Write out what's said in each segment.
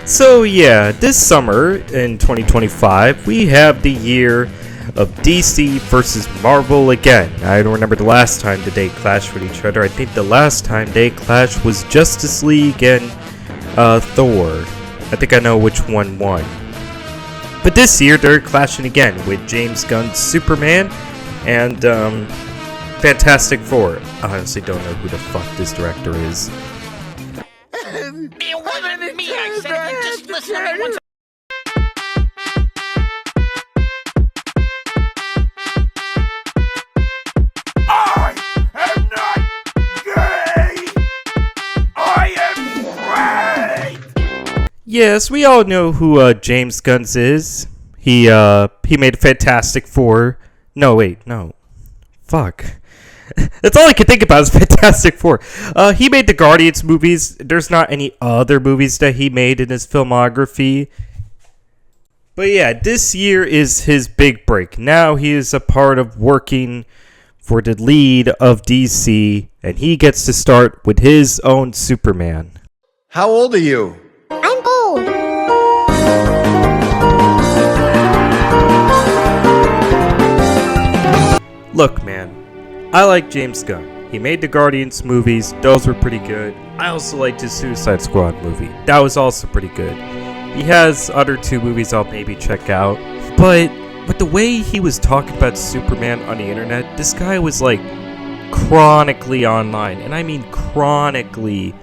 So yeah, this summer in 2025, we have the year of DC versus Marvel again. I don't remember the last time that they clashed with each other. I think the last time they clashed was Justice League and Thor. I think I know which one won. But this year they're clashing again with James Gunn's Superman and Fantastic Four. I honestly don't know who the fuck this director is. It wasn't me, I said it. Just listen to me once. I am not gay! I am great! Yes, we all know who James Gunn is. He made Fantastic Four. No. Fuck. That's all I can think about is Fantastic Four. He made the Guardians movies. There's not any other movies that he made in his filmography. But yeah, this year is his big break. Now he is a part of working for the lead of DC, and he gets to start with his own Superman. How old are you? I'm old. Look, man. I like James Gunn. He made the Guardians movies. Those were pretty good. I also liked his Suicide Squad movie. That was also pretty good. He has other two movies I'll maybe check out. But with the way he was talking about Superman on the internet, this guy was like chronically online. And I mean chronically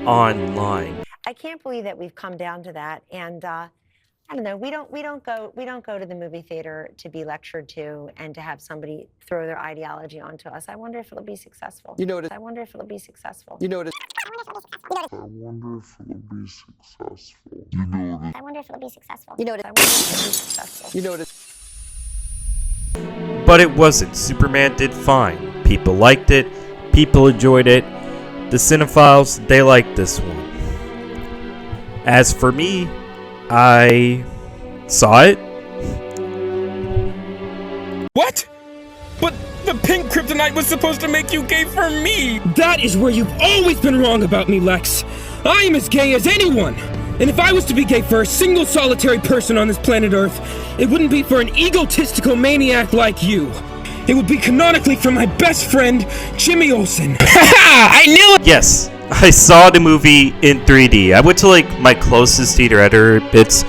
online. I can't believe that we've come down to that, and I don't know. We don't go to the movie theater to be lectured to and to have somebody throw their ideology onto us. I wonder if it'll be successful. You know it. I wonder if it'll be successful. You know it. I wonder if it'll be successful. You know it. I wonder if it'll be successful. You know it. I wonder if it'll be successful. You know it. But it wasn't. Superman did fine. People liked it. People enjoyed it. The cinephiles, they liked this one. As for me, I saw it. What? But the pink kryptonite was supposed to make you gay for me! That is where you've always been wrong about me, Lex. I am as gay as anyone! And if I was to be gay for a single solitary person on this planet Earth, it wouldn't be for an egotistical maniac like you. It would be canonically for my best friend, Jimmy Olsen. I knew it! Yes, I saw the movie in 3D. I went to like my closest theater ever. It's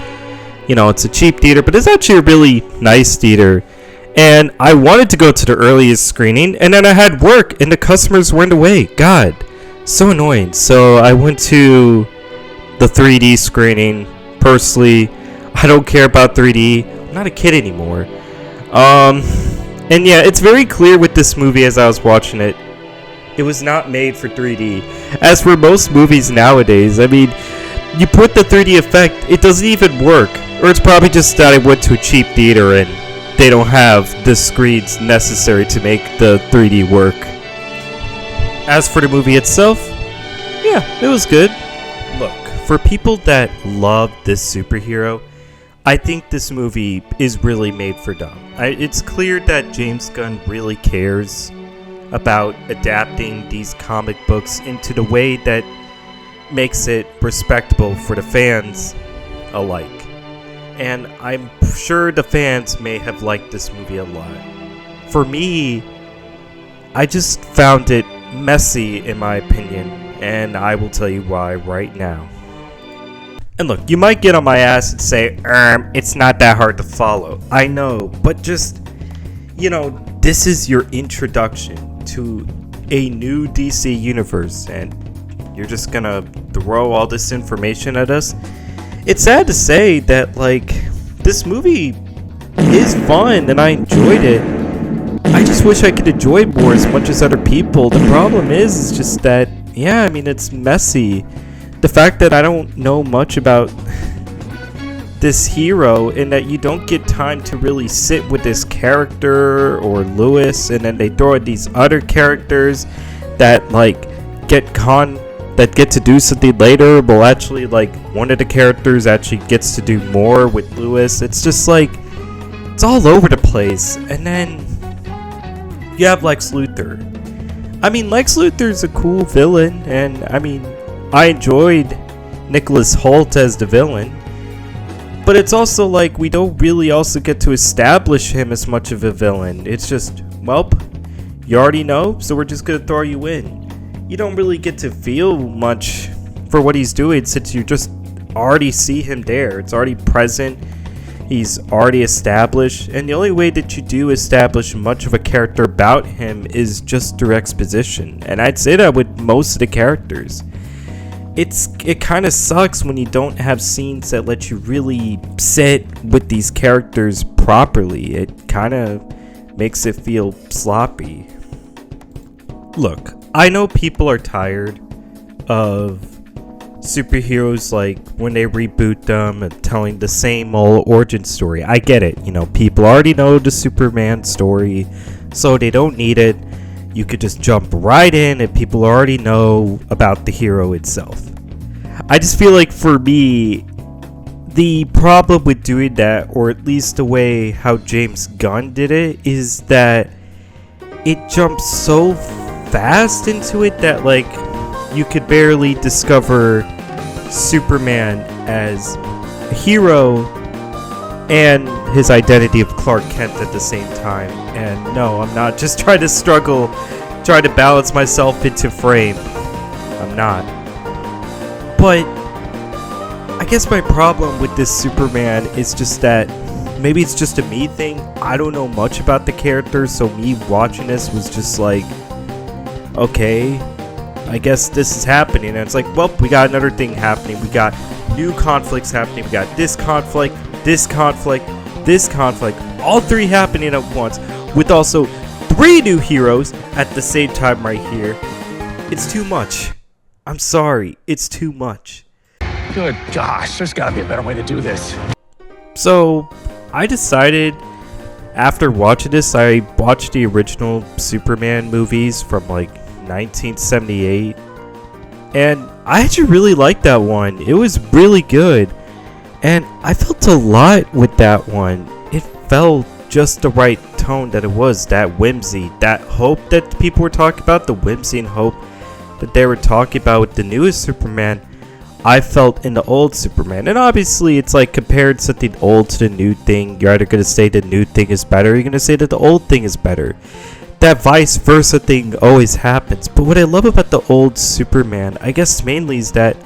a cheap theater, but it's actually a really nice theater. And I wanted to go to the earliest screening, and then I had work, and the customers weren't away. God, so annoying. So I went to the 3D screening. Personally, I don't care about 3D. I'm not a kid anymore. And yeah, it's very clear with this movie as I was watching it. It was not made for 3D. As for most movies nowadays, I mean, you put the 3D effect, it doesn't even work. Or it's probably just that I went to a cheap theater and they don't have the screens necessary to make the 3D work. As for the movie itself, yeah, it was good. Look, for people that love this superhero, I think this movie is really made for them. It's clear that James Gunn really cares about adapting these comic books into the way that makes it respectable for the fans alike. And I'm sure the fans may have liked this movie a lot. For me, I just found it messy in my opinion, and I will tell you why right now. And look, you might get on my ass and say, it's not that hard to follow. I know, but just, this is your introduction to a new DC universe, and you're just gonna throw all this information at us. It's sad to say that, this movie is fun, and I enjoyed it. I just wish I could enjoy it more as much as other people. The problem is just that, it's messy. The fact that I don't know much about this hero and that you don't get time to really sit with this character or Lewis, and then they throw in these other characters that get to do something later. Well, actually, one of the characters actually gets to do more with Lewis. It's just it's all over the place. And then you have Lex Luthor. Lex Luthor's a cool villain, and I enjoyed Nicholas Hoult as the villain. But it's also like we don't really also get to establish him as much of a villain. It's just, welp, you already know, so we're just gonna throw you in. You don't really get to feel much for what he's doing since you just already see him there. It's already present. He's already established, and the only way that you do establish much of a character about him is just through exposition. And I'd say that with most of the characters. It kind of sucks when you don't have scenes that let you really sit with these characters properly. It kind of makes it feel sloppy. Look, I know people are tired of superheroes like when they reboot them and telling the same old origin story. I get it, people already know the Superman story, so they don't need it. You could just jump right in and people already know about the hero itself. I just feel like for me, the problem with doing that, or at least the way how James Gunn did it, is that it jumps so fast into it that like you could barely discover Superman as a hero and his identity of Clark Kent at the same time. And no, I'm not just trying to balance myself into frame. I'm not. But I guess my problem with this Superman is just that maybe it's just a me thing. I don't know much about the character, so me watching this was just like, okay, I guess this is happening. And it's like, well, we got another thing happening. We got new conflicts happening. We got this conflict, this conflict, this conflict. All three happening at once with also 3 new heroes at the same time right here. It's too much. I'm sorry. It's too much. Good gosh, there's gotta be a better way to do this. So I decided after watching this, I watched the original Superman movies from like 1978, and I actually really liked that one. It was really good, and I felt a lot with that one. It felt just the right tone that it was, that whimsy, that hope that people were talking about, the whimsy and hope that they were talking about with the newest Superman. I felt in the old Superman. And obviously it's like compared something old to the new thing, you're either going to say the new thing is better, or you're going to say that the old thing is better. That vice versa thing always happens. But what I love about the old Superman, I guess mainly, is that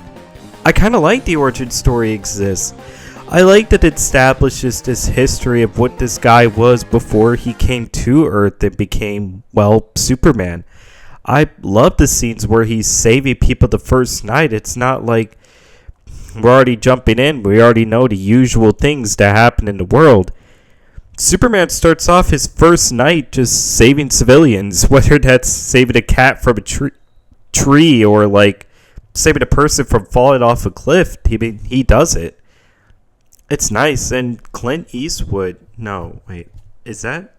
I kind of like the origin story exists. I like that it establishes this history of what this guy was before he came to Earth and became, well, Superman. I love the scenes where he's saving people the first night. It's not like we're already jumping in. We already know the usual things that happen in the world. Superman starts off his first night just saving civilians, whether that's saving a cat from a tree or like saving a person from falling off a cliff. He does it. It's nice. And Clint Eastwood, no, wait, is that?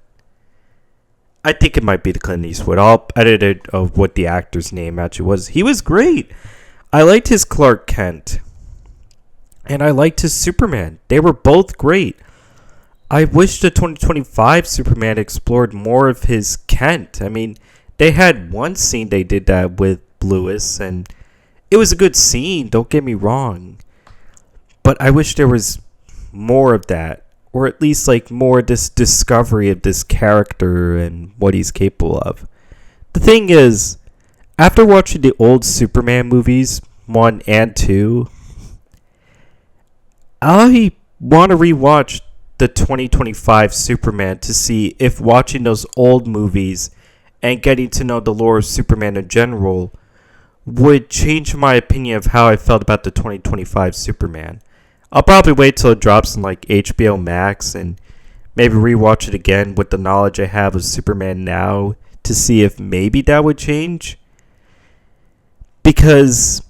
I think it might be the Clint Eastwood. I'll edit it of what the actor's name actually was. He was great. I liked his Clark Kent. And I liked his Superman. They were both great. I wish the 2025 Superman explored more of his Kent. I mean, they had one scene they did that with Lewis, and it was a good scene, don't get me wrong. But I wish there was more of that, or at least like more of this discovery of this character and what he's capable of. The thing is, after watching the old Superman movies, 1 and 2, I want to rewatch the 2025 Superman to see if watching those old movies and getting to know the lore of Superman in general would change my opinion of how I felt about the 2025 Superman. I'll probably wait till it drops on like HBO Max and maybe rewatch it again with the knowledge I have of Superman now to see if maybe that would change. Because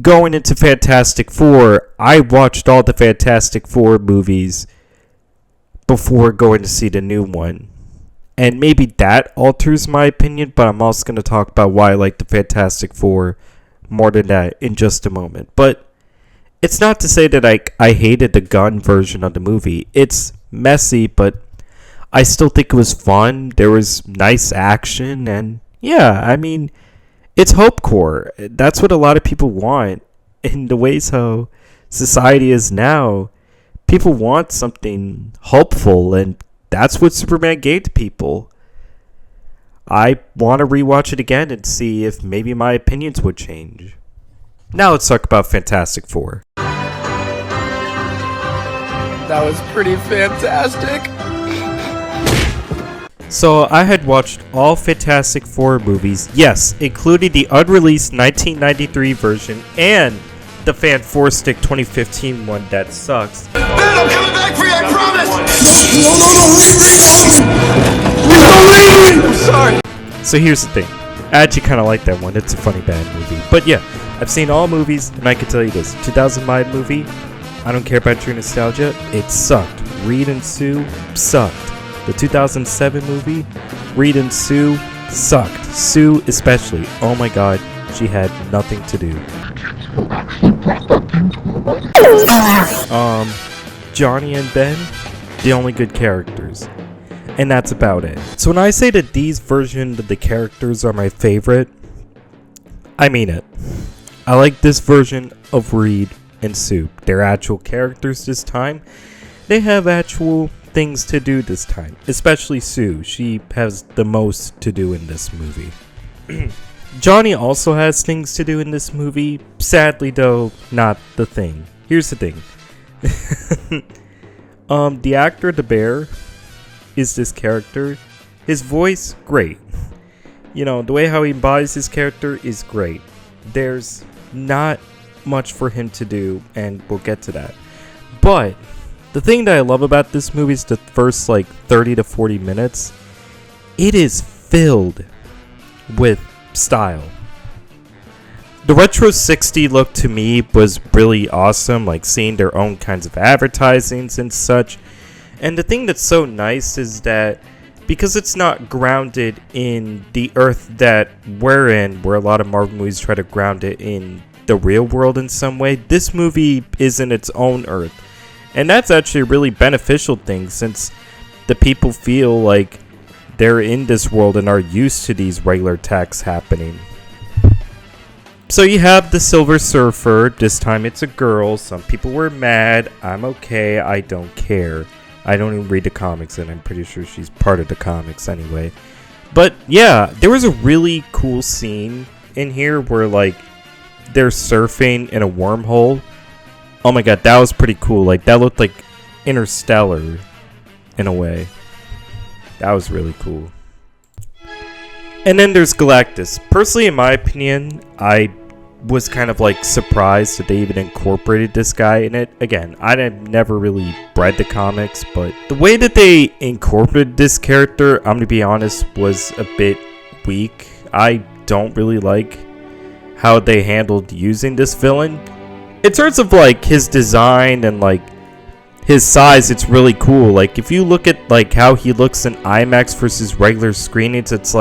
going into Fantastic Four, I watched all the Fantastic Four movies before going to see the new one. And maybe that alters my opinion, but I'm also going to talk about why I like the Fantastic Four more than that in just a moment. But it's not to say that I hated the Gunn version of the movie. It's messy, but I still think it was fun. There was nice action, and yeah, I mean, it's Hope Core. That's what a lot of people want. in the ways how society is now, people want something hopeful, and that's what Superman gave to people. I want to rewatch it again and see if maybe my opinions would change. Now let's talk about Fantastic Four. That was pretty fantastic. So I had watched all Fantastic Four movies, yes, including the unreleased 1993 version and the Fant4stic 2015 one that sucks. Ben, I'm coming back for you, I promise! No, I'm sorry. So here's the thing. I actually kind of like that one. It's a funny bad movie. But yeah, I've seen all movies, and I can tell you this. 2005 movie, I don't care about your nostalgia. It sucked. Reed and Sue sucked. The 2007 movie, Reed and Sue sucked. Sue especially. Oh my god, she had nothing to do. Johnny and Ben, the only good characters. And that's about it. So when I say that these versions of the characters are my favorite, I mean it. I like this version of Reed and Sue. They're actual characters this time. They have actual things to do this time. Especially Sue. She has the most to do in this movie. Johnny also has things to do in this movie. Sadly though, not the thing. Here's the thing. The actor, the bear, is this character. His voice, great. You know, the way how he embodies his character is great. There's not much for him to do, and we'll get to that. But the thing that I love about this movie is the first 30 to 40 minutes. It is filled with style. The Retro 60 look to me was really awesome, like seeing their own kinds of advertisings and such. And the thing that's so nice is that because it's not grounded in the earth that we're in, where a lot of Marvel movies try to ground it in the real world in some way, this movie is in its own earth. And that's actually a really beneficial thing, since the people feel like they're in this world and are used to these regular attacks happening. So you have the Silver Surfer. This time it's a girl. Some people were mad. I'm okay. I don't care. I don't even read the comics, and I'm pretty sure she's part of the comics anyway. But yeah, there was a really cool scene in here where they're surfing in a wormhole. Oh my god, that was pretty cool. That looked like Interstellar in a way. That was really cool. And then there's Galactus. Personally, in my opinion, I was kind of surprised that they even incorporated this guy in it. Again, I never really read the comics, but the way that they incorporated this character, I'm gonna be honest, was a bit weak. I don't really like how they handled using this villain. In terms of his design and his size, it's really cool. If you look at how he looks in IMAX versus regular screenings, it's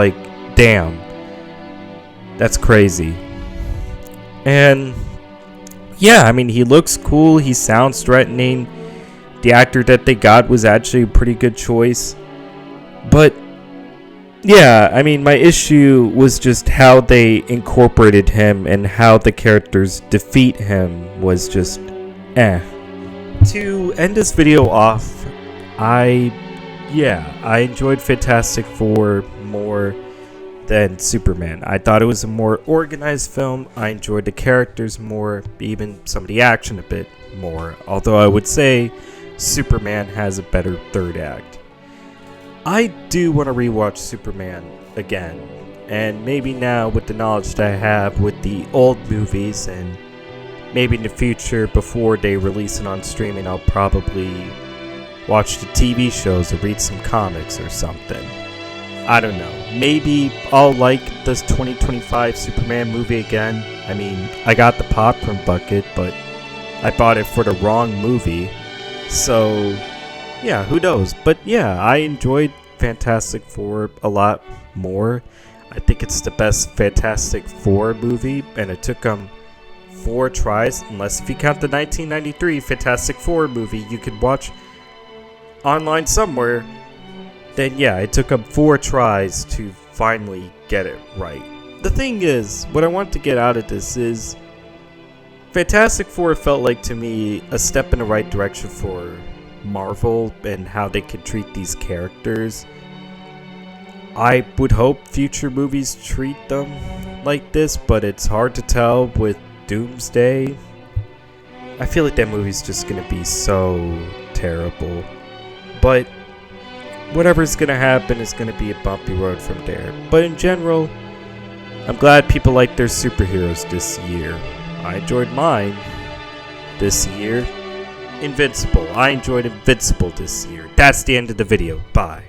damn, that's crazy. And yeah, I mean, he looks cool, he sounds threatening. The actor that they got was actually a pretty good choice. But yeah, I mean, my issue was just how they incorporated him and how the characters defeat him was just To end this video off, I enjoyed Fantastic Four more than Superman. I thought it was a more organized film. I enjoyed the characters more, even some of the action a bit more. Although I would say Superman has a better third act. I do want to rewatch Superman again, and maybe now with the knowledge that I have with the old movies, and maybe in the future before they release it on streaming, I'll probably watch the TV shows or read some comics or something. I don't know. Maybe I'll like this 2025 Superman movie again. I mean, I got the popcorn bucket, but I bought it for the wrong movie. So, yeah, who knows? But yeah, I enjoyed Fantastic Four a lot more. I think it's the best Fantastic Four movie, and it took them 4 tries, unless if you count the 1993 Fantastic Four movie you could watch online somewhere. Then yeah, it took them 4 tries to finally get it right. The thing is, what I want to get out of this is, Fantastic Four felt like, to me, a step in the right direction for Marvel and how they can treat these characters. I would hope future movies treat them like this, but it's hard to tell with Doomsday. I feel like that movie's just gonna be so terrible. But whatever's gonna happen is gonna be a bumpy road from there. But in general, I'm glad people like their superheroes this year. I enjoyed mine this year. Invincible. I enjoyed Invincible this year. That's the end of the video. Bye.